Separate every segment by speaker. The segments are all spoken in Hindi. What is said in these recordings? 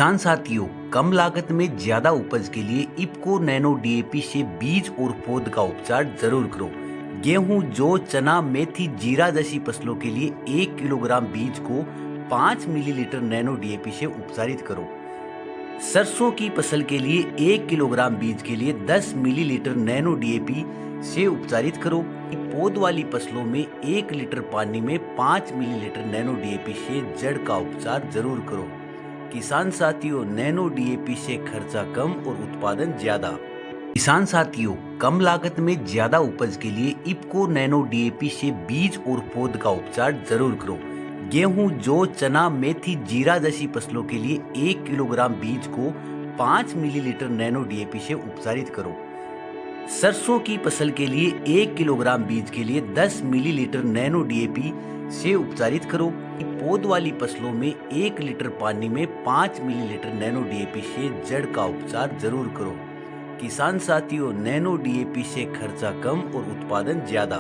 Speaker 1: किसान साथियों, कम लागत में ज्यादा उपज के लिए इफ्को नैनो डीएपी से बीज और पौध का उपचार जरूर करो। गेहूं, जौ, चना, मेथी, जीरा जैसी फसलों के लिए 1 किलोग्राम बीज को 5 मिलीलीटर नैनो डीएपी से उपचारित करो। सरसों की फसल के लिए 1 किलोग्राम बीज के लिए 10 मिलीलीटर नैनो डीएपी से उपचारित करो। पौध वाली फसलों में 1 लीटर पानी में 5 मिलीलीटर नैनो डीएपी से जड़ का उपचार जरूर करो। किसान साथियों, नैनो डीएपी से खर्चा कम और उत्पादन ज्यादा। किसान साथियों, कम लागत में ज्यादा उपज के लिए इफ्को नैनो डीएपी से बीज और पौध का उपचार जरूर करो। गेहूं, जौ, चना, मेथी, जीरा जैसी फसलों के लिए 1 किलोग्राम बीज को 5 मिलीलीटर नैनो डीएपी से उपचारित करो। सरसों की फसल के लिए 1 किलोग्राम बीज के लिए 10 मिलीलीटर नैनो डीएपी से उपचारित करो। पौध वाली फसलों में 1 लीटर पानी में 5 मिलीलीटर नैनो डीएपी से जड़ का उपचार जरूर करो। किसान साथियों, नैनो डीएपी से खर्चा कम और उत्पादन ज्यादा।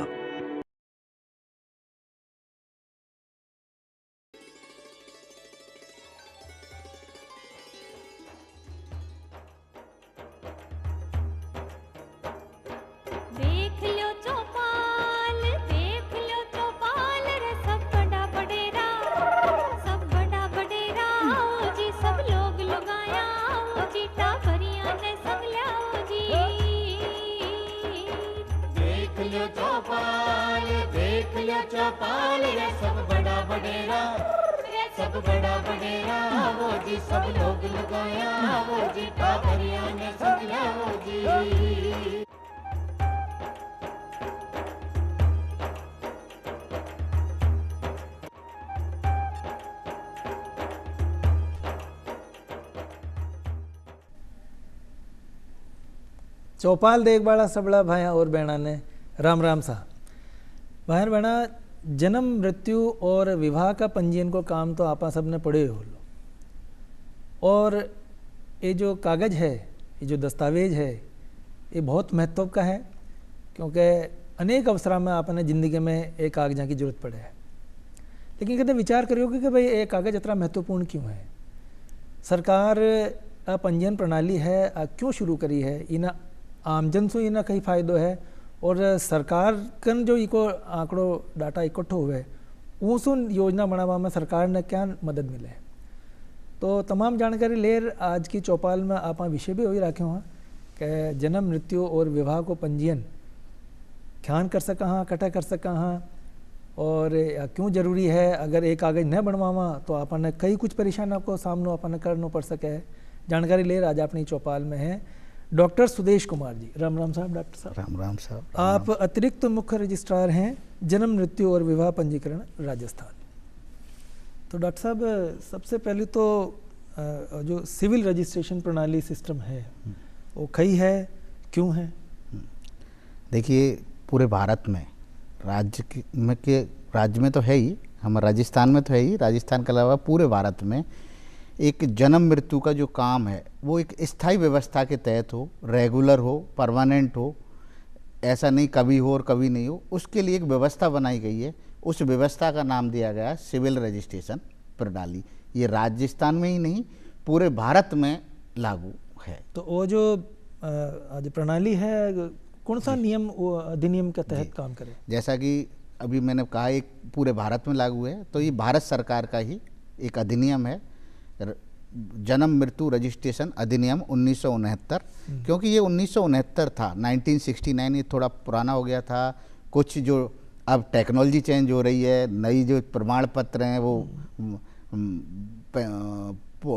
Speaker 2: देख लो चौपाल रे सब बड़ा बडेरा आओ जी, सब लोग लगाया आओ जी, टाबरिया ने संग लाओ जी।
Speaker 3: देख लो चौपाल रे सब बड़ा बडेरा आओ जी, सब लोग लगाया आओ जी, टाबरिया ने संग लाओ जी।
Speaker 4: चौपाल देख बाड़ा सबड़ा भाया और बहना ने राम राम सा भाई बहना। जन्म, मृत्यु और विवाह का पंजीयन को काम तो आपा सब ने पढ़े हो लो, और ये जो कागज़ है, ये जो दस्तावेज है, ये बहुत महत्व का है, क्योंकि अनेक अवसर में आपने ज़िंदगी में एक कागज़ की जरूरत पड़े है। लेकिन कदे विचार करियो कि भाई ये कागज़ इतना महत्वपूर्ण क्यों है। सरकार पंजीयन प्रणाली है क्यों शुरू करी है, इना आमजन से इना कई फायदो है, और सरकार कन जो इको आंकड़ो डाटा इकट्ठो हुए उस योजना बनावा में सरकार ने क्या मदद मिले। तो तमाम जानकारी लेर आज की चौपाल में आप विषय भी वही रखे हुआ कि जन्म, मृत्यु और विवाह को पंजीयन ख्यान कर सका हाँ, कटा कर सका हाँ, और क्यों जरूरी है। अगर एक कागज़ न बनवावा तो आपने कई कुछ परेशानियों को सामना आपने करना पड़ सके। जानकारी लेर आज अपनी चौपाल में है डॉक्टर सुदेश कुमार जी। राम राम साहब। डॉक्टर साहब
Speaker 5: राम राम साहब।
Speaker 4: आप अतिरिक्त मुख्य रजिस्ट्रार हैं जन्म, मृत्यु और विवाह पंजीकरण राजस्थान। तो डॉक्टर साहब, सबसे पहले तो जो सिविल रजिस्ट्रेशन प्रणाली सिस्टम है वो कई है, क्यों है?
Speaker 5: देखिए, पूरे भारत में राज्य में तो है ही, हम राजस्थान में तो है ही, राजस्थान के अलावा पूरे भारत में एक जन्म मृत्यु का जो काम है वो एक स्थायी व्यवस्था के तहत हो, रेगुलर हो, परमानेंट हो, ऐसा नहीं कभी हो और कभी नहीं हो, उसके लिए एक व्यवस्था बनाई गई है। उस व्यवस्था का नाम दिया गया सिविल रजिस्ट्रेशन प्रणाली। ये राजस्थान में ही नहीं, पूरे भारत में लागू है।
Speaker 4: तो वो जो प्रणाली है कौन सा नियम अधिनियम के तहत काम करे?
Speaker 5: जैसा कि अभी मैंने कहा, एक पूरे भारत में लागू है, तो ये भारत सरकार का ही एक अधिनियम है, जन्म मृत्यु रजिस्ट्रेशन अधिनियम 1969। क्योंकि ये 1969 था, 1969 ये थोड़ा पुराना हो गया था। कुछ जो अब टेक्नोलॉजी चेंज हो रही है, नई जो प्रमाण पत्र हैं वो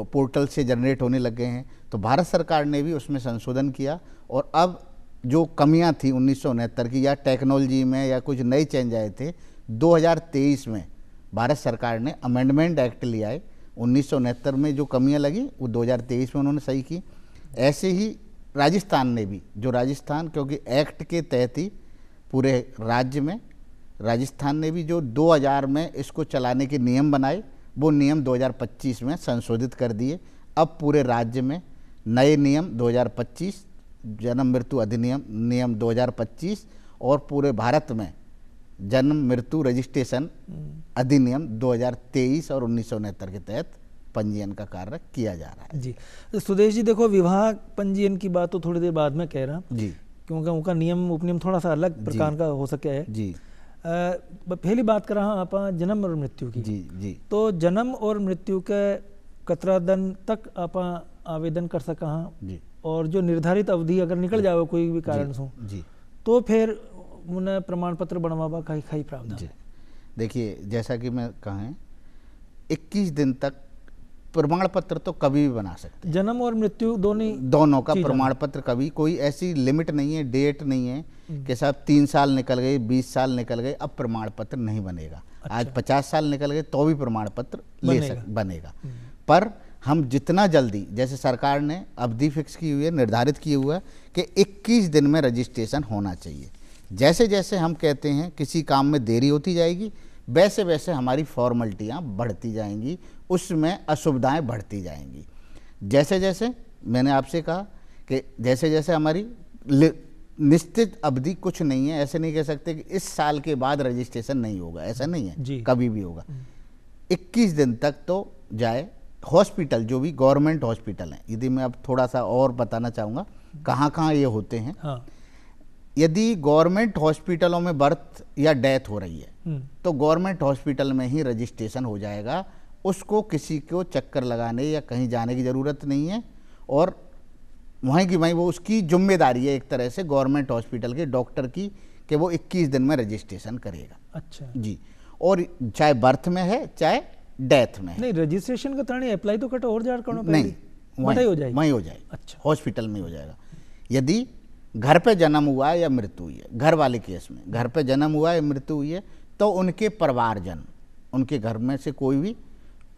Speaker 5: पोर्टल से जनरेट होने लग गए हैं, तो भारत सरकार ने भी उसमें संशोधन किया। और अब जो कमियां थी 1969 की, या टेक्नोलॉजी में या कुछ नए चेंज आए थे, 2023 में भारत सरकार ने अमेंडमेंट एक्ट लिया है। 1969 में जो कमियां लगी वो 2023 में उन्होंने सही की। ऐसे ही राजस्थान ने भी, जो राजस्थान क्योंकि एक्ट के तहत ही पूरे राज्य में, राजस्थान ने भी जो 2000 में इसको चलाने के नियम बनाए, वो नियम 2025 में संशोधित कर दिए। अब पूरे राज्य में नए नियम 2025, जन्म मृत्यु अधिनियम नियम 2025, और पूरे भारत में जन्म मृत्यु रजिस्ट्रेशन अधिनियम 2023 और 1969 के तहत पंजीयन का कार्य किया जा रहा है।
Speaker 4: जी। तो सुदेश जी देखो, विवाह पंजीयन की बात तो थोड़ी देर बाद में कह रहा
Speaker 5: जी
Speaker 4: क्योंकि उनका नियम उपनियम थोड़ा सा अलग प्रकार का हो सके है।
Speaker 5: जी
Speaker 4: पहली बात कर रहा आप जन्म और मृत्यु की।
Speaker 5: जी जी
Speaker 4: तो जन्म और मृत्यु के कतरा दिन तक आप आवेदन कर सका हाँ,
Speaker 5: जी
Speaker 4: और जो निर्धारित अवधि अगर निकल जावे कोई भी कारण से
Speaker 5: जी
Speaker 4: तो फिर उन्हें प्रमाण पत्र बनवाबा का ही प्रावधान
Speaker 5: जी।
Speaker 4: है।
Speaker 5: देखिए, जैसा कि मैं कहा है 21 दिन तक प्रमाण पत्र तो कभी भी बना सकते हैं।
Speaker 4: जन्म और मृत्यु
Speaker 5: दोनों का प्रमाण पत्र कभी, कोई ऐसी लिमिट नहीं है, डेट नहीं है कि साहब 3 साल निकल गए, 20 साल निकल गए, अब प्रमाण पत्र नहीं बनेगा। आज 50 साल निकल गए तो भी प्रमाण पत्र बनेगा। पर हम जितना जल्दी, जैसे सरकार ने अवधि फिक्स की हुई है, निर्धारित की हुआ है कि 21 दिन में रजिस्ट्रेशन होना चाहिए। जैसे जैसे हम कहते हैं किसी काम में देरी होती जाएगी, वैसे वैसे हमारी फॉर्मेलिटियाँ बढ़ती जाएंगी, उसमें असुविधाएं बढ़ती जाएंगी। जैसे जैसे मैंने आपसे कहा कि जैसे जैसे हमारी निश्चित अवधि कुछ नहीं है, ऐसे नहीं कह सकते कि इस साल के बाद रजिस्ट्रेशन नहीं होगा, ऐसा नहीं है, कभी भी होगा। 21 दिन तक तो जाए। हॉस्पिटल जो भी गवर्नमेंट हॉस्पिटल हैं, यदि मैं अब थोड़ा सा और बताना चाहूँगा कहाँ कहाँ ये होते हैं।
Speaker 4: हाँ।
Speaker 5: यदि गवर्नमेंट हॉस्पिटलों में बर्थ या डेथ हो रही है तो गवर्नमेंट हॉस्पिटल में ही रजिस्ट्रेशन हो जाएगा, उसको किसी को चक्कर लगाने या कहीं जाने की ज़रूरत नहीं है, और वहीं की वहीं वो उसकी जिम्मेदारी है एक तरह से गवर्नमेंट हॉस्पिटल के डॉक्टर की कि वो 21 दिन में रजिस्ट्रेशन करेगा।
Speaker 4: अच्छा
Speaker 5: जी। और चाहे बर्थ में है चाहे डेथ में है।
Speaker 4: नहीं, रजिस्ट्रेशन का ताणी अप्लाई तो कट और जार करना
Speaker 5: नहीं,
Speaker 4: वहीं हो जाएगी,
Speaker 5: वहीं हो जाएगी।
Speaker 4: अच्छा,
Speaker 5: हॉस्पिटल में हो जाएगा। यदि घर पे जन्म हुआ है या मृत्यु हुई है, घर वाले केस में घर पे जन्म हुआ है या मृत्यु हुई है, तो उनके परिवारजन, उनके घर में से कोई भी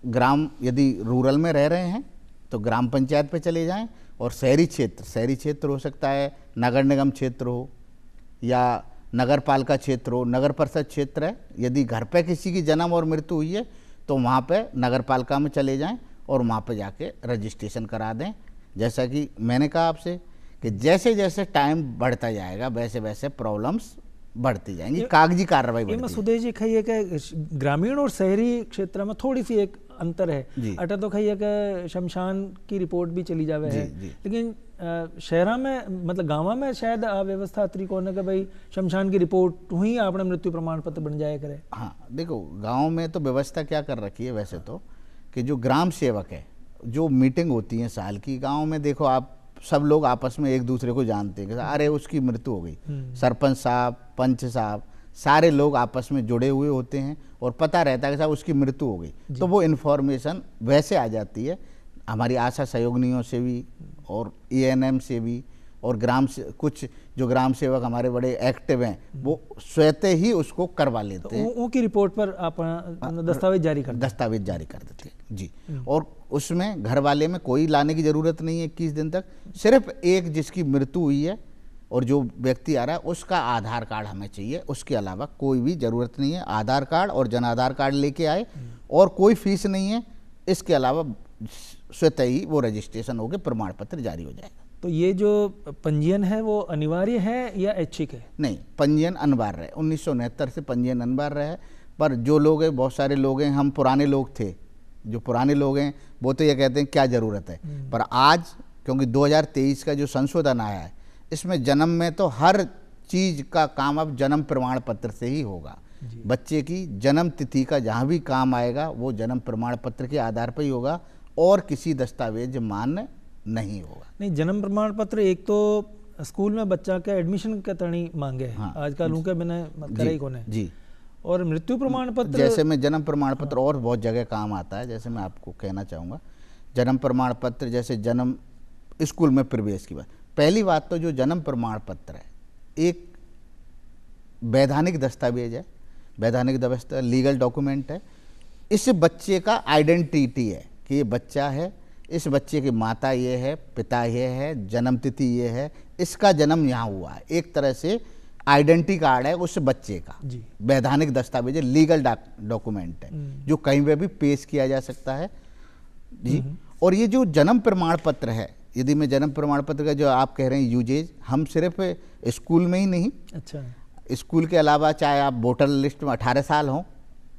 Speaker 5: ग्राम, यदि रूरल में रह रहे हैं तो ग्राम पंचायत पे चले जाएं, और शहरी क्षेत्र हो सकता है, नगर निगम क्षेत्र हो या नगर पालिका क्षेत्र हो, नगर परिषद क्षेत्र है, यदि घर पे किसी की जन्म और मृत्यु हुई है तो वहाँ पे नगर पालिका में चले जाएं और वहाँ पे जाके रजिस्ट्रेशन करा दें। जैसा कि मैंने कहा आपसे कि जैसे जैसे टाइम बढ़ता जाएगा वैसे वैसे प्रॉब्लम्स बढ़ती जाएंगी, कागजी कार्रवाई बढ़ती जाएगी।
Speaker 4: सुदेश जी खाइए कि ग्रामीण और शहरी क्षेत्र में थोड़ी सी एक अंतर है। अटा तो खाइए कि शमशान की रिपोर्ट भी चली जावे है, लेकिन शहरा में मतलब गाँव में शायद अव्यवस्था तरीकों के भाई शमशान की रिपोर्ट हुई आपने मृत्यु प्रमाण पत्र बन जाया करे।
Speaker 5: हाँ, देखो गाँव में तो व्यवस्था क्या कर रखी है वैसे तो, कि जो ग्राम सेवक है, जो मीटिंग होती है साल की गाँव में, देखो आप सब लोग आपस में एक दूसरे को जानते हैं कि अरे उसकी मृत्यु हो गई, सरपंच साहब, पंच साहब, सारे लोग आपस में जुड़े हुए होते हैं और पता रहता है कि साहब उसकी मृत्यु हो गई, तो वो इन्फॉर्मेशन वैसे आ जाती है हमारी आशा सहयोगिनियों से भी और ENM से भी, और ग्राम से कुछ जो ग्राम सेवक हमारे बड़े एक्टिव हैं वो स्वतः ही उसको करवा लेते हैं।
Speaker 4: उनकी रिपोर्ट पर आप दस्तावेज जारी कर
Speaker 5: देते हैं जी। और उसमें घर वाले में कोई लाने की ज़रूरत नहीं है 21 दिन तक, सिर्फ एक जिसकी मृत्यु हुई है और जो व्यक्ति आ रहा है उसका आधार कार्ड हमें चाहिए, उसके अलावा कोई भी ज़रूरत नहीं है। आधार कार्ड और जन आधार कार्ड लेके आए और कोई फीस नहीं है, इसके अलावा स्वतः ही वो रजिस्ट्रेशन होकर प्रमाण पत्र जारी हो जाएगा।
Speaker 4: तो ये जो पंजीयन है वो अनिवार्य है या ऐच्छिक है?
Speaker 5: नहीं, पंजीयन अनिवार्य है। 1969 से पंजीयन अनिवार्य है, पर जो लोग हैं, बहुत सारे लोग हैं, हम पुराने लोग थे, जो पुराने लोग हैं वो तो ये कहते हैं क्या ज़रूरत है, पर आज क्योंकि 2023 का जो संशोधन आया है इसमें जन्म में तो हर चीज़ का काम अब जन्म प्रमाण पत्र से ही होगा। बच्चे की जन्म तिथि का जहाँ भी काम आएगा वो जन्म प्रमाण पत्र के आधार पर ही होगा और किसी दस्तावेज मान्य नहीं होगा।
Speaker 4: नहीं, जन्म प्रमाण पत्र एक तो स्कूल में बच्चा के एडमिशन के तणी मांगे हैं। हाँ, आजकल उनके बिना करे ही कौन है जी। और मृत्यु प्रमाण पत्र
Speaker 5: जैसे में जन्म प्रमाण पत्र और बहुत जगह काम आता है। जैसे मैं आपको कहना चाहूँगा, जन्म प्रमाण पत्र जैसे जन्म स्कूल में प्रवेश की बात, पहली बात तो जो जन्म प्रमाण पत्र है एक वैधानिक दस्तावेज है, वैधानिक दस्तावेज लीगल डॉक्यूमेंट है। इस बच्चे का आइडेंटिटी है कि ये बच्चा है, इस बच्चे की माता ये है, पिता ये है, जन्म तिथि ये है, इसका जन्म यहाँ हुआ है। एक तरह से आइडेंटिटी कार्ड है उस बच्चे का, वैधानिक दस्तावेज है, लीगल डॉक्यूमेंट है जो कहीं पे भी पेश किया जा सकता है जी। और ये जो जन्म प्रमाण पत्र है, यदि मैं जन्म प्रमाण पत्र का जो आप कह रहे हैं यूजेज, हम सिर्फ स्कूल में ही नहीं, अच्छा, स्कूल के अलावा चाहे आप वोटर लिस्ट में 18 साल हों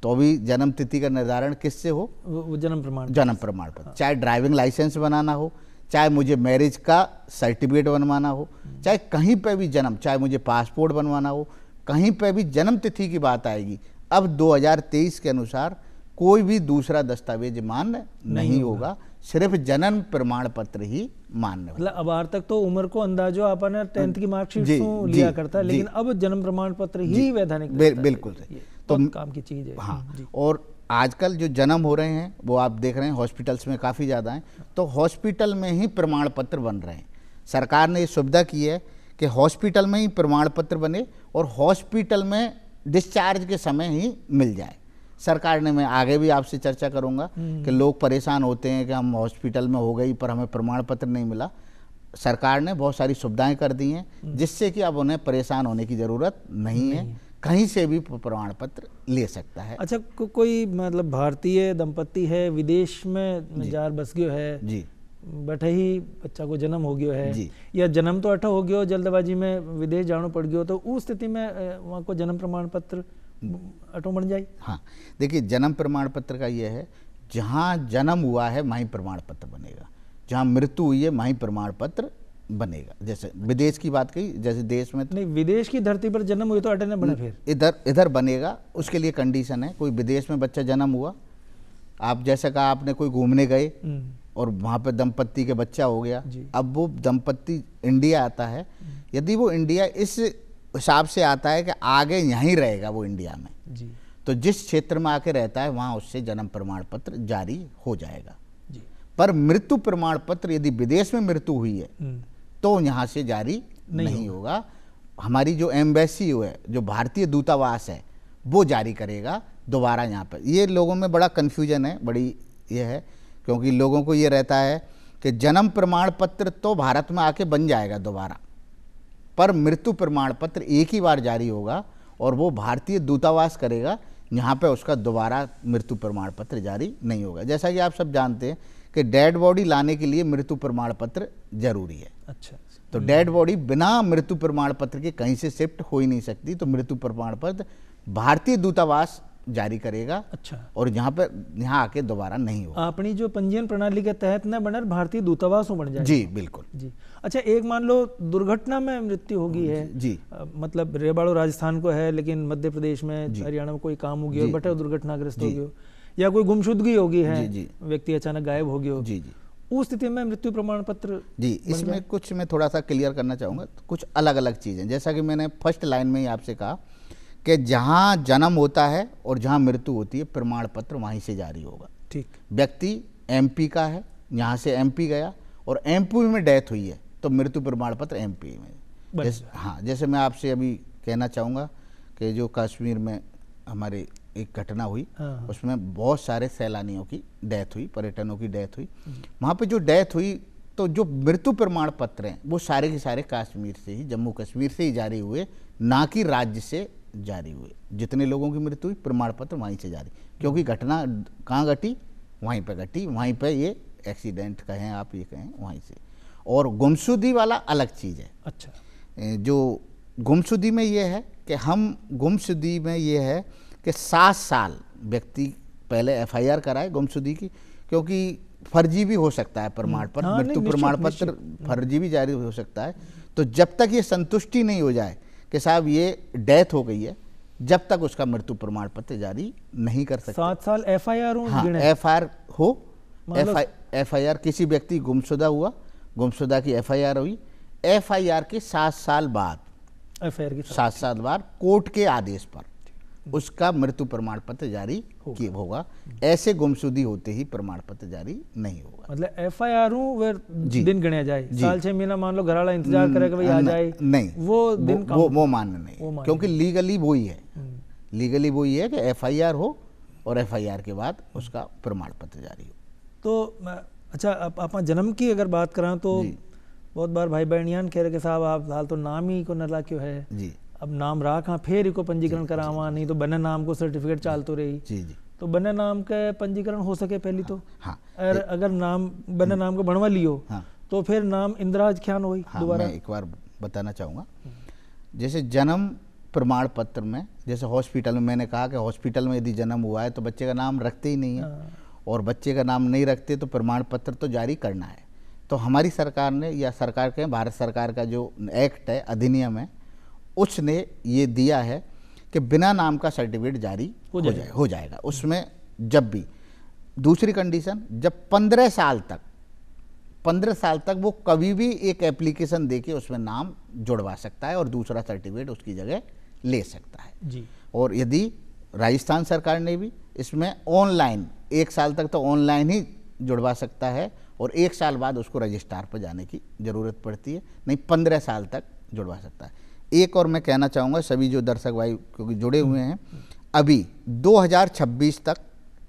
Speaker 5: तो भी जन्म तिथि का निर्धारण किससे हो?
Speaker 4: वो जन्म प्रमाण
Speaker 5: जन्म प्रमाण पत्र। चाहे ड्राइविंग लाइसेंस बनाना हो, चाहे मुझे मैरिज का सर्टिफिकेट बनवाना हो, चाहे कहीं पे भी जन्म, चाहे मुझे पासपोर्ट बनवाना हो, कहीं पे भी जन्म तिथि की बात आएगी। अब 2023 के अनुसार कोई भी दूसरा दस्तावेज मान्य नहीं होगा, सिर्फ जन्म प्रमाण पत्र ही मान्य होगा।
Speaker 4: मतलब अब आर तक तो उम्र को अंदाजो आपने 10th की मार्कशीट
Speaker 5: जी,
Speaker 4: से
Speaker 5: जी,
Speaker 4: लिया करता है,
Speaker 5: जी।
Speaker 4: लेकिन अब जन्म प्रमाण पत्र ही वैधानिक
Speaker 5: बिल्कुल सही।
Speaker 4: तो
Speaker 5: तो
Speaker 4: काम की चीज है।
Speaker 5: हाँ,
Speaker 4: जी।
Speaker 5: और आजकल जो जन्म हो रहे हैं वो आप देख रहे हैं हॉस्पिटल्स में काफ़ी ज़्यादा हैं, तो हॉस्पिटल में ही प्रमाण पत्र बन रहे हैं। सरकार ने ये सुविधा की है कि हॉस्पिटल में ही प्रमाण पत्र बने और हॉस्पिटल में डिस्चार्ज के समय ही मिल जाए। सरकार ने, मैं आगे भी आपसे चर्चा करूंगा कि लोग परेशान होते हैं कि हम हॉस्पिटल में हो गई पर हमें प्रमाण पत्र नहीं मिला। सरकार ने बहुत सारी सुविधाएं कर दी हैं जिससे कि अब उन्हें परेशान होने की ज़रूरत नहीं है, कहीं से भी प्रमाण पत्र ले सकता है।
Speaker 4: अच्छा, कोई मतलब भारतीय दंपति है, विदेश में जार बस गयो है
Speaker 5: जी,
Speaker 4: बैठे ही बच्चा को जन्म हो गयो है,
Speaker 5: जी।
Speaker 4: या जन्म तो अठा हो गयो, जल्दबाजी में विदेश जाना पड़ गयो, तो उस स्थिति में वहाँ को जन्म प्रमाण पत्र अटो बन जाए?
Speaker 5: हाँ, देखिए जन्म प्रमाण पत्र का ये है, जहाँ जन्म हुआ है वहीं प्रमाण पत्र बनेगा, जहाँ मृत्यु हुई है वहीं प्रमाण पत्र बनेगा। जैसे विदेश की बात कही, जैसे देश में
Speaker 4: नहीं, विदेश की धरती पर जन्म हुई तो अटे न बने, फिर
Speaker 5: इधर बनेगा। उसके लिए कंडीशन है, कोई विदेश में बच्चा जन्म हुआ, आप जैसा कहा आपने कोई घूमने गए और वहाँ पे दंपत्ति के बच्चा हो गया, अब वो दंपत्ति इंडिया आता है, यदि वो इंडिया इस हिसाब से आता है कि आगे यहीं रहेगा वो इंडिया में,
Speaker 4: जी,
Speaker 5: तो जिस क्षेत्र में आके रहता है वहाँ उससे जन्म प्रमाण पत्र जारी हो जाएगा।
Speaker 4: जी।
Speaker 5: पर मृत्यु प्रमाण पत्र यदि विदेश में मृत्यु हुई है तो यहाँ से जारी नहीं होगा। हमारी जो एम्बेसी है, जो भारतीय दूतावास है, वो जारी करेगा दोबारा यहाँ पर। ये लोगों में बड़ा कन्फ्यूजन है, बड़ी ये है, क्योंकि लोगों को ये रहता है कि जन्म प्रमाण पत्र तो भारत में आके बन जाएगा दोबारा, पर मृत्यु प्रमाण पत्र एक ही बार जारी होगा और वो भारतीय दूतावास करेगा, यहाँ पे उसका दोबारा मृत्यु प्रमाण पत्र जारी नहीं होगा। जैसा कि आप सब जानते हैं कि डेड बॉडी लाने के लिए मृत्यु प्रमाण पत्र जरूरी है।
Speaker 4: अच्छा,
Speaker 5: तो डेड बॉडी बिना मृत्यु प्रमाण पत्र के कहीं से शिफ्ट हो ही नहीं सकती, तो मृत्यु प्रमाण पत्र भारतीय दूतावास जारी करेगा।
Speaker 4: अच्छा,
Speaker 5: और यहाँ आके दोबारा नहीं होगा।
Speaker 4: अपनी जो पंजीयन प्रणाली के तहत न बनर भारतीय दूतावास बन जाए।
Speaker 5: जी बिल्कुल
Speaker 4: जी। अच्छा, एक मान लो दुर्घटना में मृत्यु होगी है,
Speaker 5: जी,
Speaker 4: मतलब रेवाड़ो राजस्थान को है लेकिन मध्य प्रदेश में, हरियाणा में कोई काम हो गया और बटे दुर्घटनाग्रस्त हो गया, या कोई गुमशुदगी हो गई है, व्यक्ति अचानक गायब हो गया,
Speaker 5: जी जी,
Speaker 4: उस स्थिति में मृत्यु प्रमाण पत्र
Speaker 5: जी। इसमें कुछ मैं थोड़ा सा क्लियर करना चाहूँगा, कुछ अलग अलग चीज़ें, जैसा कि मैंने फर्स्ट लाइन में ही आपसे कहा कि जहाँ जन्म होता है और जहाँ मृत्यु होती है प्रमाण पत्र वहीं से जारी होगा।
Speaker 4: ठीक।
Speaker 5: व्यक्ति एमपी का है, यहाँ से एमपी गया और एमपी में डेथ हुई है तो मृत्यु प्रमाण पत्र एमपी में। हाँ, जैसे मैं आपसे अभी कहना चाहूँगा कि जो कश्मीर में हमारे एक घटना हुई, उसमें बहुत सारे सैलानियों की डेथ हुई, पर्यटनों की डेथ हुई। वहाँ पे जो डेथ हुई तो जो मृत्यु प्रमाण पत्र हैं वो सारे के सारे कश्मीर से ही, जम्मू कश्मीर से ही जारी हुए, ना कि राज्य से जारी हुए। जितने लोगों की मृत्यु हुई प्रमाण पत्र वहीं से जारी, क्योंकि घटना कहाँ घटी, वहीं पे घटी, वहीं पे ये एक्सीडेंट कहें आप, ये कहें वहीं से। और गुमशुदगी वाला अलग चीज़ है।
Speaker 4: अच्छा,
Speaker 5: जो गुमशुदगी में ये है कि गुमशुदगी में ये है कि 7 साल व्यक्ति पहले एफआईआर कराए गुमशुदगी की, क्योंकि फर्जी भी हो सकता है प्रमाण पत्र, मृत्यु प्रमाण पत्र फर्जी भी जारी हो सकता है। तो जब तक ये संतुष्टि नहीं हो जाए कि साहब ये डेथ हो गई है, जब तक उसका मृत्यु प्रमाण पत्र जारी नहीं कर सकते।
Speaker 4: 7 साल एफआईआर हो,
Speaker 5: हाँ, एफआईआर हो, एफआईआर किसी व्यक्ति गुमशुदा हुआ, गुमशुदा की एफआईआर हुई, एफआईआर के 7 साल बाद,
Speaker 4: एफआईआर की
Speaker 5: 7 साल बाद कोर्ट के आदेश पर उसका मृत्यु प्रमाण पत्र जारी किया होगा। ऐसे गुमशुदगी होते ही प्रमाण पत्र जारी नहीं होगा।
Speaker 4: मतलब एफआईआर दिन गिने जाए, साल 6 महीना मान लो घर वाला इंतजार करे कि भाई आ जाए,
Speaker 5: नहीं,
Speaker 4: वो दिन
Speaker 5: वो मान्य नहीं, क्योंकि लीगली वही है, लीगली वही है कि एफआईआर हो और एफआईआर के बाद उसका प्रमाण पत्र जारी हो।
Speaker 4: तो अच्छा, आप जन्म की अगर बात करें तो बहुत बार भाई बहनियान कह रहे कि साहब आप हाल तो नाम ही को नला क्यों है
Speaker 5: जी, अब
Speaker 4: नाम राख हाँ फिर इको पंजीकरण करावा, नहीं तो बने नाम को सर्टिफिकेट चाल तो रही।
Speaker 5: जी जी,
Speaker 4: तो बने नाम के पंजीकरण हो सके पहली तो।
Speaker 5: हाँ,
Speaker 4: और अगर नाम बने नाम को बनवा लियो तो फिर नाम इंदिराज ख्यान हुई दोबारा।
Speaker 5: मैं एक बार बताना चाहूँगा, जैसे जन्म प्रमाण पत्र में, जैसे हॉस्पिटल में मैंने कहा कि हॉस्पिटल में यदि जन्म हुआ है तो बच्चे का नाम रखते ही नहीं है, और बच्चे का नाम नहीं रखते तो प्रमाण पत्र तो जारी करना है। तो हमारी सरकार ने, या सरकार के भारत सरकार का जो एक्ट है, अधिनियम है, उसने ये दिया है कि बिना नाम का सर्टिफिकेट जारी हो जाएगा। उसमें जब भी, दूसरी कंडीशन, जब 15 साल तक वो कभी भी एक एप्लीकेशन देके उसमें नाम जुड़वा सकता है और दूसरा सर्टिफिकेट उसकी जगह ले सकता है
Speaker 4: जी।
Speaker 5: और यदि राजस्थान सरकार ने भी इसमें ऑनलाइन, 1 साल तक तो ऑनलाइन ही जुड़वा सकता है और 1 साल बाद उसको रजिस्ट्रार पर जाने की ज़रूरत पड़ती है, नहीं 15 साल तक जुड़वा सकता है। एक और मैं कहना चाहूँगा सभी जो दर्शक भाई क्योंकि जुड़े हुए हैं, अभी 2026 तक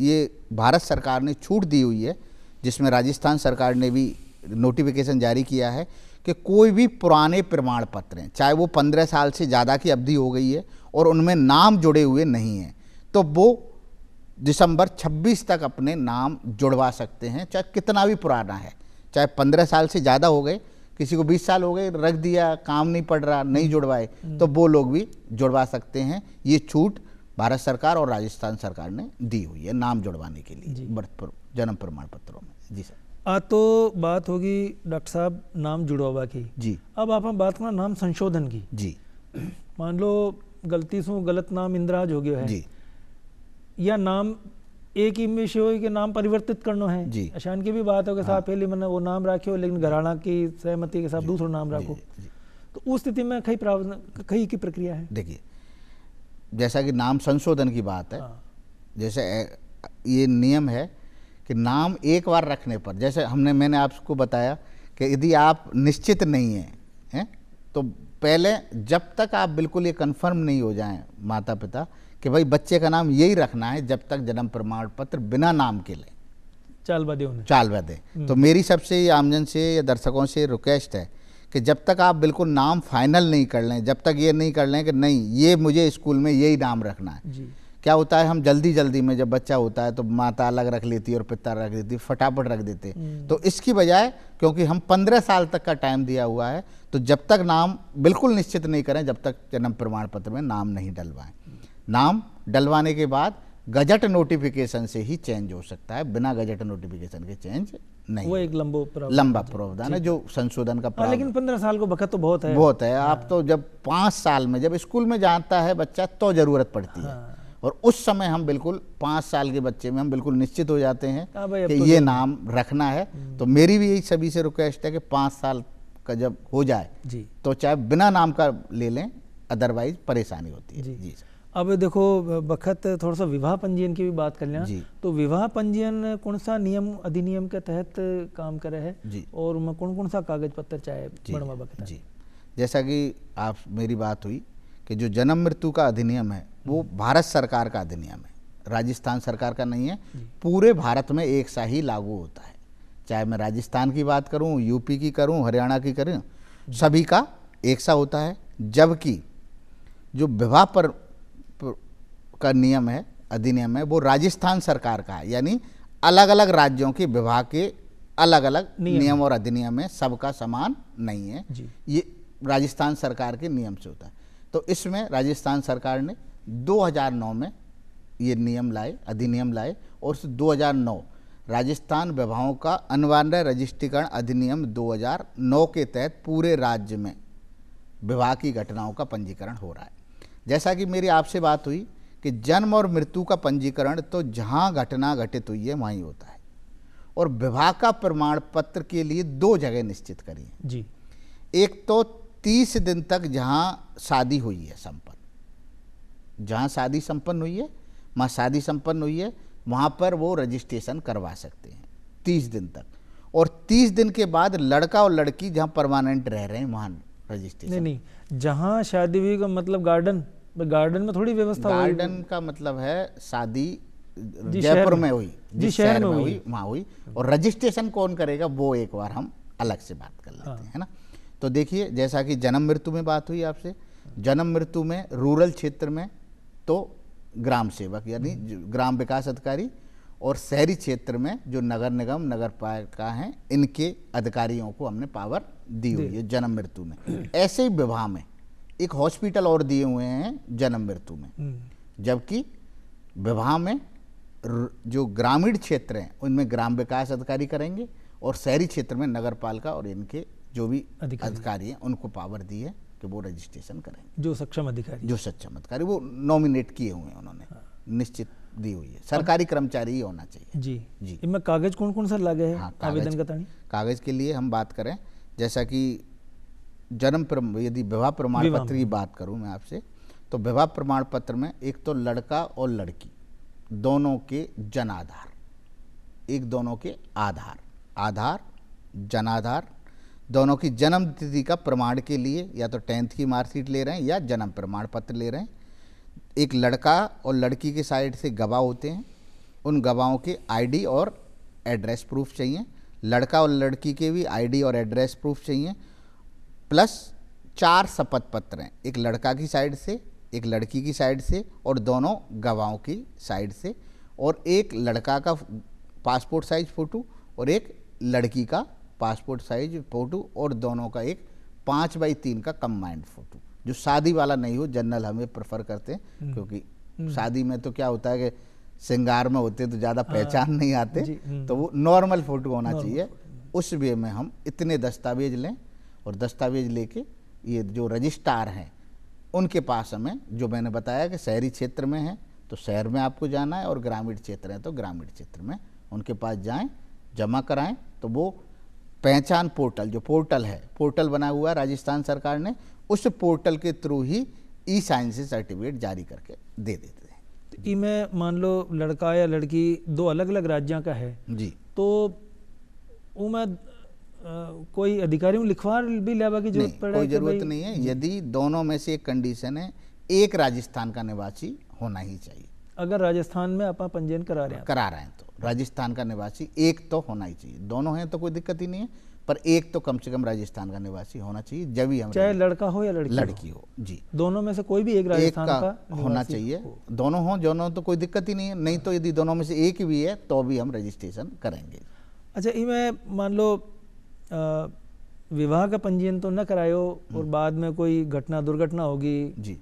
Speaker 5: ये भारत सरकार ने छूट दी हुई है, जिसमें राजस्थान सरकार ने भी नोटिफिकेशन जारी किया है कि कोई भी पुराने प्रमाण पत्र हैं, चाहे वो 15 साल से ज़्यादा की अवधि हो गई है और उनमें नाम जुड़े हुए नहीं हैं, तो वो दिसंबर 26 तक अपने नाम जुड़वा सकते हैं, चाहे कितना भी पुराना है, चाहे 15 साल से ज़्यादा हो गए, किसी को 20 साल हो गए, रख दिया, काम नहीं पड़ रहा, नहीं जुड़वाए, तो वो लोग भी जुड़वा सकते हैं। ये छूट भारत सरकार और राजस्थान सरकार ने दी हुई है नाम जुड़वाने के लिए जन्म प्रमाण पत्रों में। जी सर।
Speaker 4: तो बात होगी डॉक्टर साहब नाम जुड़वा की।
Speaker 5: जी।
Speaker 4: अब आप हम बात करना नाम संशोधन की।
Speaker 5: जी।
Speaker 4: मान लो गलती से गलत नाम इंद्राज हो गया है
Speaker 5: जी,
Speaker 4: या नाम एक ही विषय हो कि नाम परिवर्तित करना है
Speaker 5: जी,
Speaker 4: अशान की भी बात हो कि साहब पहले मैंने वो नाम रखो लेकिन घराना की सहमति के साथ दूसरा नाम रखो, तो उस स्थिति में कई प्रावधान, कई की प्रक्रिया है।
Speaker 5: देखिए जैसा कि नाम संशोधन की बात है, जैसे ये नियम है कि नाम एक बार रखने पर, जैसे मैंने आपको बताया कि यदि आप निश्चित नहीं हैं तो पहले जब तक आप बिल्कुल ये कंफर्म नहीं हो जाएं माता पिता कि भाई बच्चे का नाम यही रखना है, जब तक जन्म प्रमाण पत्र बिना नाम के लें, चाल बदे। तो मेरी सबसे आमजन से या दर्शकों से रिक्वेस्ट है कि जब तक आप बिल्कुल नाम फाइनल नहीं कर लें, जब तक ये नहीं कर लें कि नहीं ये मुझे स्कूल में यही नाम रखना है
Speaker 4: जी।
Speaker 5: क्या होता है, हम जल्दी में जब बच्चा होता है तो माता अलग रख लेती है और पिता रख देती है, फटाफट रख देते। तो इसकी बजाय क्योंकि हम 15 साल तक का टाइम दिया हुआ है, तो जब तक नाम बिल्कुल निश्चित नहीं करें, जब तक जन्म प्रमाण पत्र में नाम नहीं डलवाएं। नाम डलवाने के बाद गजट नोटिफिकेशन से ही चेंज हो सकता है, बिना गजट नोटिफिकेशन के चेंज नहीं।
Speaker 4: वो एक लंबा
Speaker 5: प्रावधान है जो संशोधन का
Speaker 4: लेकिन 15 साल को वक्त तो बहुत है।
Speaker 5: आप तो जब 5 साल में जब स्कूल में जाता है बच्चा तो जरूरत पड़ती है, और उस समय हम बिल्कुल 5 साल के बच्चे में हम बिल्कुल निश्चित हो जाते हैं कि ये नाम रखना है। तो मेरी भी यही सभी से रिक्वेस्ट है कि 5 साल का जब हो जाए तो चाहे बिना नाम का ले लें, अदरवाइज परेशानी होती है। जी।
Speaker 4: अब देखो बखत थोड़ा सा विवाह पंजीयन की भी बात कर लें, तो विवाह पंजीयन कौन सा नियम अधिनियम के तहत काम करे है और कौन सा कागज पत्र चाहे बनवा बखत?
Speaker 5: जी, जैसा कि आप मेरी बात हुई कि जो जन्म मृत्यु का अधिनियम है वो भारत सरकार का अधिनियम है, राजस्थान सरकार का नहीं है। पूरे भारत में एक सा ही लागू होता है, चाहे मैं राजस्थान की बात करूं, यूपी की करूं, हरियाणा की करूं, सभी का एक सा होता है। जबकि जो विवाह पर का नियम है, अधिनियम है, वो राजस्थान सरकार का है, यानी अलग अलग राज्यों के विवाह के अलग अलग नियम और अधिनियम है, सबका समान नहीं है। ये राजस्थान सरकार के नियम से होता है। तो इसमें राजस्थान सरकार ने 2009 में ये नियम लाए, अधिनियम लाए, और 2009 राजस्थान विवाहों का अनिवार्य रजिस्ट्रीकरण अधिनियम 2009 के तहत पूरे राज्य में विवाह की घटनाओं का पंजीकरण हो रहा है। जैसा कि मेरी आपसे बात हुई कि जन्म और मृत्यु का पंजीकरण तो जहां घटना घटित हुई है वहीं होता है, और विवाह का प्रमाण पत्र के लिए 2 जगह निश्चित करी है जी। एक तो 30 दिन तक जहां शादी हुई है संपन्न, जहां शादी संपन्न हुई है, वहां शादी संपन्न हुई है, वहां पर वो रजिस्ट्रेशन करवा सकते हैं 30 दिन तक, और 30 दिन के बाद लड़का और लड़की जहां परमानेंट रह रहे हैं वहां रजिस्ट्रेशन।
Speaker 4: नहीं, जहां शादी हुई का मतलब गार्डन में थोड़ी व्यवस्था हुई।
Speaker 5: गार्डन का मतलब है शादी जयपुर में हुई, जिस शहर में हुई वहां हुई, और रजिस्ट्रेशन कौन करेगा वो एक बार हम अलग से बात कर लेते हैं, है ना। तो देखिए जैसा कि जन्म मृत्यु में बात हुई आपसे, जन्म मृत्यु में रूरल क्षेत्र में तो ग्राम सेवक यानी ग्राम विकास अधिकारी, और शहरी क्षेत्र में जो नगर निगम नगर पालिका हैं इनके अधिकारियों को हमने पावर दी हुई है जन्म मृत्यु में। ऐसे ही विवाह में एक हॉस्पिटल और दिए हुए हैं जन्म मृत्यु में, जबकि विवाह में जो ग्रामीण क्षेत्र हैं उनमें ग्राम विकास अधिकारी करेंगे और शहरी क्षेत्र में नगर पालिका और इनके जो भी अधिकारी हैं उनको पावर दी है कि वो रजिस्ट्रेशन करेंगे।
Speaker 4: जो सक्षम अधिकारी
Speaker 5: वो नॉमिनेट किए हुए हैं उन्होंने, निश्चित दी हुई है। सरकारी कर्मचारी ही होना चाहिए।
Speaker 4: जी
Speaker 5: जी।
Speaker 4: इनमें कागज कौन कौन सा लगे है?
Speaker 5: हाँ,
Speaker 4: आवेदन का तानी
Speaker 5: कागज के लिए हम बात करें, जैसा कि यदि विवाह प्रमाण पत्र की बात करूं मैं आपसे, तो विवाह प्रमाण पत्र में एक तो लड़का और लड़की दोनों के जन आधार, एक दोनों के आधार जनाधार, दोनों की जन्म तिथि का प्रमाण के लिए या तो 10th की मार्कशीट ले रहे हैं या जन्म प्रमाण पत्र ले रहे हैं। एक लड़का और लड़की के साइड से गवाह होते हैं, उन गवाहों के आईडी और एड्रेस प्रूफ चाहिए। लड़का और लड़की के भी आईडी और एड्रेस प्रूफ चाहिए, प्लस 4 शपथ पत्र हैं, एक लड़का की साइड से, एक लड़की की साइड से और दोनों गवाहों की साइड से, और एक लड़का का पासपोर्ट साइज फ़ोटो और एक लड़की का पासपोर्ट साइज फ़ोटो और दोनों का एक 5x3 का कंबाइंड फ़ोटो। जो शादी वाला नहीं हो, जनरल हमें प्रेफर करते हैं, क्योंकि शादी में तो क्या होता है कि श्रृंगार में होते तो ज़्यादा पहचान नहीं आते, तो वो नॉर्मल फ़ोटो होना चाहिए। उस वे में हम इतने दस्तावेज लें और दस्तावेज लेके ये जो रजिस्ट्रार हैं उनके पास हमें, जो मैंने बताया कि शहरी क्षेत्र में है तो शहर में आपको जाना है और ग्रामीण क्षेत्र है तो ग्रामीण क्षेत्र में उनके पास जाएं, जमा कराएं। तो वो पहचान पोर्टल, जो पोर्टल है, पोर्टल बना हुआ है राजस्थान सरकार ने, उस पोर्टल के थ्रू ही ई-साइन से सर्टिफिकेट जारी करके दे देते हैं।
Speaker 4: तो में मान लो लड़का या लड़की दो अलग अलग राज्यों का है
Speaker 5: जी,
Speaker 4: तो उमें कोई अधिकारी में लिखवा भी लेवा की जरूरत पड़े?
Speaker 5: कोई जरूरत नहीं है। यदि दोनों में से एक कंडीशन है, एक राजस्थान का निवासी होना ही चाहिए।
Speaker 4: अगर राजस्थान में आप पंजीयन करा रहे हैं
Speaker 5: तो राजस्थान का निवासी एक तो होना ही चाहिए। दोनों हैं तो कोई दिक्कत ही नहीं है, पर एक तो कम से कम राजस्थान का निवासी होना चाहिए, जब ही हम,
Speaker 4: चाहे लड़का हो या लड़की
Speaker 5: हो। जी,
Speaker 4: दोनों में से कोई भी एक राजस्थान का
Speaker 5: होना चाहिए। दोनों हो, दोनों तो कोई दिक्कत ही नहीं है। नहीं तो यदि दोनों में से एक भी है तो भी हम रजिस्ट्रेशन करेंगे।
Speaker 4: अच्छा, इनमें मान लो विवाह का पंजीयन तो न करायो और बाद में कोई घटना दुर्घटना होगी
Speaker 5: जी,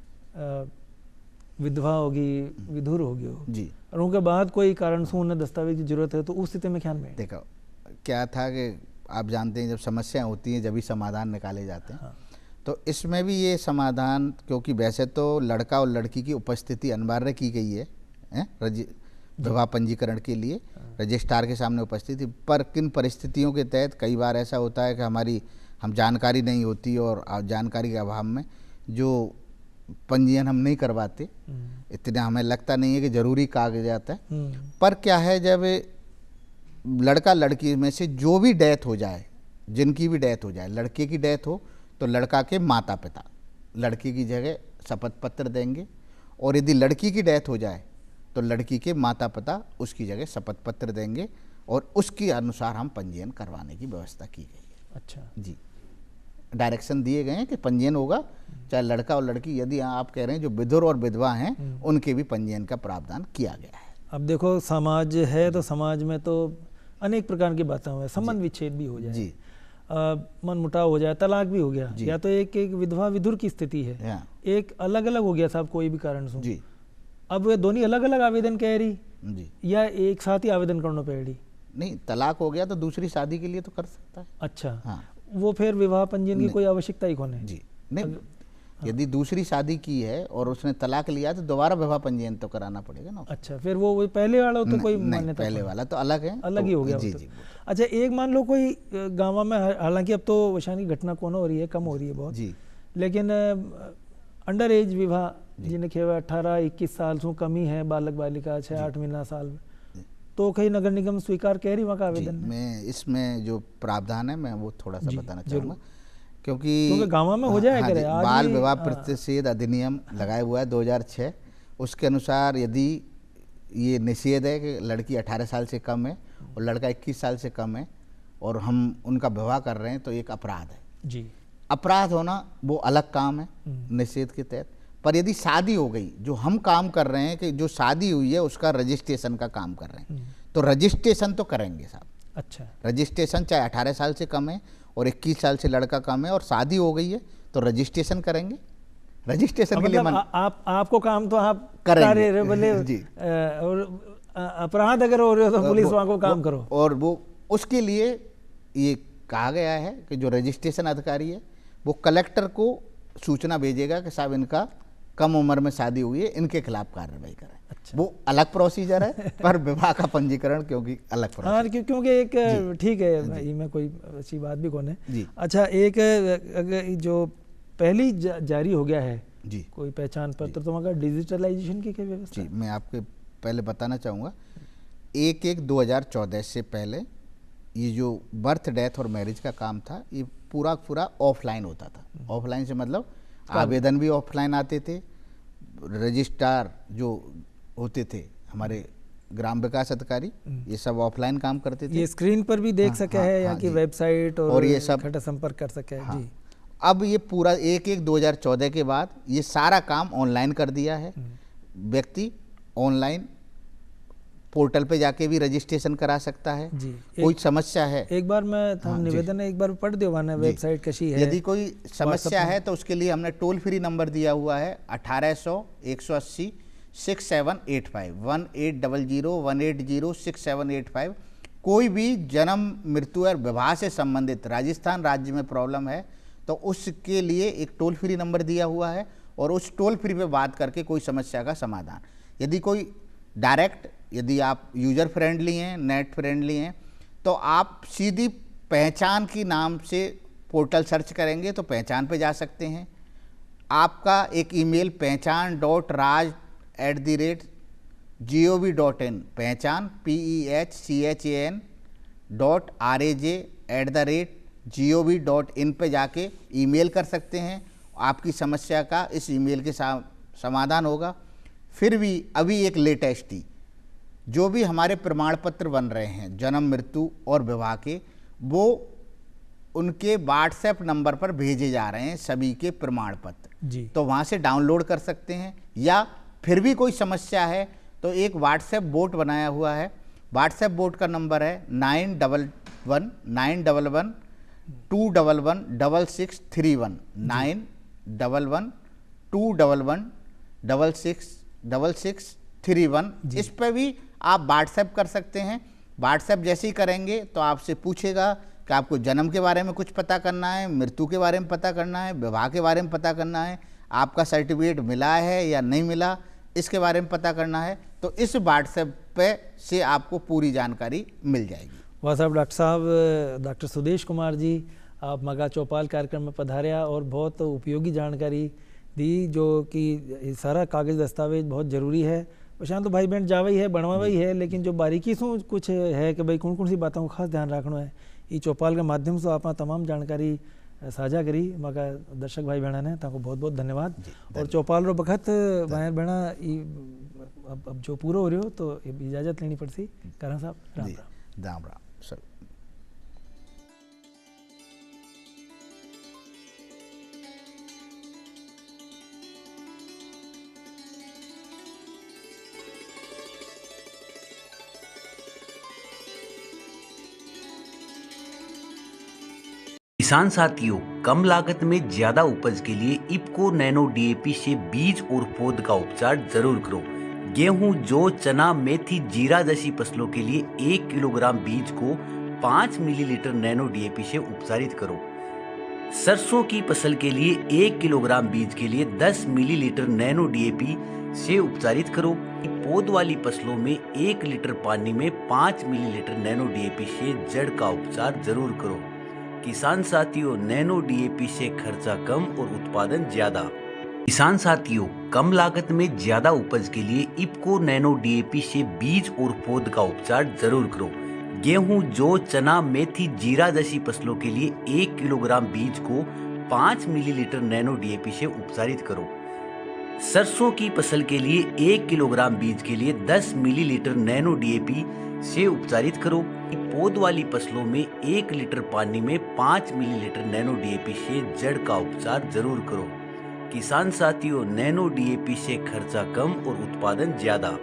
Speaker 4: विधवा होगी, विधुर होगी
Speaker 5: जी,
Speaker 4: और उनके बाद कोई कारण से उन्हें दस्तावेज की जरूरत है, तो उस स्थिति में क्या में?
Speaker 5: देखो क्या था कि आप जानते हैं जब समस्याएं होती हैं जब भी समाधान निकाले जाते हैं। हाँ। तो इसमें भी ये समाधान, क्योंकि वैसे तो लड़का और लड़की की उपस्थिति अनिवार्य की गई है विवाह पंजीकरण के लिए, रजिस्ट्रार के सामने उपस्थिति, पर किन परिस्थितियों के तहत कई बार ऐसा होता है कि हम जानकारी नहीं होती और जानकारी के अभाव में जो पंजीयन हम नहीं करवाते, इतना हमें लगता नहीं है कि जरूरी कागजात है। पर क्या है, जब लड़का लड़की में से जो भी डेथ हो जाए, जिनकी भी डेथ हो जाए, लड़के की डेथ हो तो लड़का के माता पिता लड़की की जगह शपथ पत्र देंगे, और यदि लड़की की डेथ हो जाए तो लड़की के माता पिता उसकी जगह शपथ पत्र देंगे, और उसके अनुसार हम पंजीयन करवाने की व्यवस्था की गई है।
Speaker 4: अच्छा
Speaker 5: जी, डायरेक्शन दिए गए हैं कि पंजीयन होगा, चाहे लड़का और लड़की। यदि आप कह रहे हैं जो विधुर और विधवा हैं उनके भी पंजीयन का प्रावधान किया गया है।
Speaker 4: अब देखो समाज है तो समाज में तो अनेक प्रकार की बातें हुए, संबंध विच्छेद भी हो जाए
Speaker 5: जी,
Speaker 4: मन मुटाव हो जाए, तलाक भी हो गया, या तो एक विधवा विधुर की स्थिति है, एक अलग अलग हो गया साहब कोई भी कारण से जी, अब वे दोनों अलग अलग आवेदन कह रही जी, या एक साथ ही आवेदन करना पड़ी?
Speaker 5: नहीं, तलाक हो गया तो दूसरी शादी के लिए तो कर सकता है।
Speaker 4: अच्छा,
Speaker 5: हाँ,
Speaker 4: वो फिर विवाह पंजीयन की कोई आवश्यकता ही कौन है?
Speaker 5: जी नहीं, यदि दूसरी शादी की है और उसने तलाक लिया तो दोबारा विवाह पंजीयन तो कराना पड़ेगा ना।
Speaker 4: अच्छा, फिर वो पहले वाला तो कोई मान्यता?
Speaker 5: पहले वाला तो अलग है,
Speaker 4: अलग ही हो गया।
Speaker 5: जी जी।
Speaker 4: अच्छा, एक मान लो कोई गाँव में, हालांकि अब तो वैशानी घटना कौन हो रही है, कम हो रही है बहुत जी, लेकिन अंडर एज विवाह जिन्हें खेवा 18-21 साल से कमी है, बालक बालिका 6-8 महीना साल में, तो कहीं नगर निगम स्वीकार कह रही वहाँ का आवेदन?
Speaker 5: मैं इसमें जो प्रावधान है मैं वो थोड़ा सा बताना चाहूँगा, क्योंकि
Speaker 4: गाँव में हो जाए करे।
Speaker 5: बाल विवाह प्रतिषेध अधिनियम लगाया हुआ है 2006, उसके अनुसार यदि ये निषेध है कि लड़की 18 साल से कम है और लड़का 21 साल से कम है और हम उनका विवाह कर रहे हैं तो एक अपराध है
Speaker 4: जी।
Speaker 5: अपराध होना वो अलग काम है निषेध के तहत। पर यदि शादी हो गई, जो हम काम कर रहे हैं कि जो शादी हुई है उसका रजिस्ट्रेशन का काम कर रहे हैं, तो रजिस्ट्रेशन तो करेंगे साहब।
Speaker 4: अच्छा,
Speaker 5: रजिस्ट्रेशन चाहे 18 साल से कम है और 21 साल से लड़का कम है और शादी हो गई है तो रजिस्ट्रेशन करेंगे। रजिस्ट्रेशन के लिए
Speaker 4: मतलब आपको काम तो आप
Speaker 5: करेंगे।
Speaker 4: कर रहे हो भले
Speaker 5: जी।
Speaker 4: और अपराध अगर हो रहे हो तो पुलिस वहाँ को काम करो।
Speaker 5: और वो उसके लिए ये कहा गया है कि जो रजिस्ट्रेशन अधिकारी है वो कलेक्टर को सूचना भेजेगा कि साहब इनका कम उम्र में शादी हुई है, इनके खिलाफ कार्रवाई करें।
Speaker 4: अच्छा।
Speaker 5: वो अलग प्रोसीजर है पर विवाह का पंजीकरण क्योंकि अलग
Speaker 4: हाँ
Speaker 5: प्रोसीजर।
Speaker 4: क्योंकि एक ठीक है भाई में कोई अच्छी बात भी कौन है
Speaker 5: जी।
Speaker 4: अच्छा एक अगर जो पहली जारी हो गया है
Speaker 5: जी
Speaker 4: कोई पहचान पत्र तो वहाँ डिजिटलाइजेशन की क्या व्यवस्था
Speaker 5: जी, मैं आपके पहले बताना चाहूँगा 1/1/2014 से पहले ये जो बर्थ डेथ और मैरिज का काम था ये पूरा ऑफलाइन होता था। ऑफलाइन से मतलब आवेदन भी ऑफलाइन आते थे, रजिस्ट्रार जो होते थे हमारे ग्राम विकास अधिकारी ये सब ऑफलाइन काम करते थे।
Speaker 4: ये स्क्रीन पर भी देख
Speaker 5: हाँ,
Speaker 4: सके
Speaker 5: हाँ,
Speaker 4: है यहाँ
Speaker 5: हाँ,
Speaker 4: की
Speaker 5: जी।
Speaker 4: वेबसाइट
Speaker 5: और ये सब
Speaker 4: खटा संपर्क कर सके है
Speaker 5: हाँ।
Speaker 4: जी।
Speaker 5: अब ये पूरा 1/1/2014 के बाद ये सारा काम ऑनलाइन कर दिया है। व्यक्ति ऑनलाइन पोर्टल पे जाके भी रजिस्ट्रेशन करा सकता है।
Speaker 4: जी।
Speaker 5: कोई समस्या है,
Speaker 4: एक बार मैं
Speaker 5: हाँ, जी।
Speaker 4: निवेदन है एक बार पढ़ दियो वाना वेबसाइट कशी है।
Speaker 5: यदि कोई समस्या है तो उसके लिए हमने टोल फ्री नंबर दिया हुआ है 1800 180 6785 1800 6785। कोई भी जन्म मृत्यु और विवाह से संबंधित राजस्थान राज्य में प्रॉब्लम है तो उसके लिए एक टोल फ्री नंबर दिया हुआ है और उस टोल फ्री पे बात करके कोई समस्या का समाधान। यदि कोई डायरेक्ट, यदि आप यूजर फ्रेंडली हैं, नेट फ्रेंडली हैं तो आप सीधी पहचान की नाम से पोर्टल सर्च करेंगे तो पहचान पे जा सकते हैं। आपका एक ईमेल pehchan.raj@gov.in पहचान PEHCHAN.RAJ@gov.in पे जाके ईमेल कर सकते हैं। आपकी समस्या का इस ईमेल के समाधान होगा। फिर भी अभी एक लेटेस्ट ही जो भी हमारे प्रमाण पत्र बन रहे हैं जन्म मृत्यु और विवाह के, वो उनके व्हाट्सएप नंबर पर भेजे जा रहे हैं सभी के प्रमाण पत्र
Speaker 4: जी।
Speaker 5: तो वहाँ से डाउनलोड कर सकते हैं। या फिर भी कोई समस्या है तो एक व्हाट्सएप बोट बनाया हुआ है। व्हाट्सएप बोट का नंबर है 9119112631 9112116631। इस पे भी आप व्हाट्सएप कर सकते हैं। व्हाट्सएप जैसे ही करेंगे तो आपसे पूछेगा कि आपको जन्म के बारे में कुछ पता करना है, मृत्यु के बारे में पता करना है, विवाह के बारे में पता करना है, आपका सर्टिफिकेट मिला है या नहीं मिला इसके बारे में पता करना है तो इस व्हाट्सएप पे से आपको पूरी जानकारी मिल जाएगी।
Speaker 4: वाह साहब, डॉक्टर सुदेश कुमार जी आप मगा चौपाल कार्यक्रम में पधारिया और बहुत उपयोगी जानकारी दी जो कि सारा कागज़ दस्तावेज बहुत ज़रूरी है। पहचान तो भाई बहन जावा ही है, बनवा ही है, लेकिन जो बारीकी से कुछ है कि भाई कौन कौन सी बातों को खास ध्यान रखना है ये चौपाल के माध्यम से आप तमाम जानकारी साझा करी मगा दर्शक भाई बहना ने ताको बहुत बहुत धन्यवाद। और चौपाल रो बखत भाई बहना अब जो पूरा हो रही हो तो इजाज़त लेनी पड़ती। करण साहब राम राम।
Speaker 5: राम राम सर।
Speaker 1: किसान साथियों, कम लागत में ज्यादा उपज के लिए इफ्को नैनो डीएपी से बीज और पौध का उपचार जरूर करो। गेहूं, जौ, चना, मेथी, जीरा जैसी फसलों के लिए 1 किलोग्राम बीज को 5 मिलीलीटर नैनो डीएपी से उपचारित करो। सरसों की फसल के लिए 1 किलोग्राम बीज के लिए 10 मिलीलीटर नैनो डीएपी से उपचारित करो। पौध वाली फसलों में 1 लीटर पानी में 5 मिलीलीटर नैनो डीएपी से जड़ का उपचार जरूर करो। किसान साथियों, नैनो डीएपी से खर्चा कम और उत्पादन ज्यादा। किसान साथियों, कम लागत में ज्यादा उपज के लिए इफ्को नैनो डीएपी से बीज और पौध का उपचार जरूर करो। गेहूं, जौ, चना, मेथी, जीरा जैसी फसलों के लिए 1 किलोग्राम बीज को 5 मिलीलीटर नैनो डीएपी से उपचारित करो। सरसों की फसल के लिए 1 किलोग्राम बीज के लिए 10 मिलीलीटर नैनो डीएपी से उपचारित करो। पौध वाली फसलों में 1 लीटर पानी में 5 मिलीलीटर नैनो डीएपी से जड़ का उपचार जरूर करो। किसान साथियों, नैनो डीएपी से खर्चा कम और उत्पादन ज्यादा।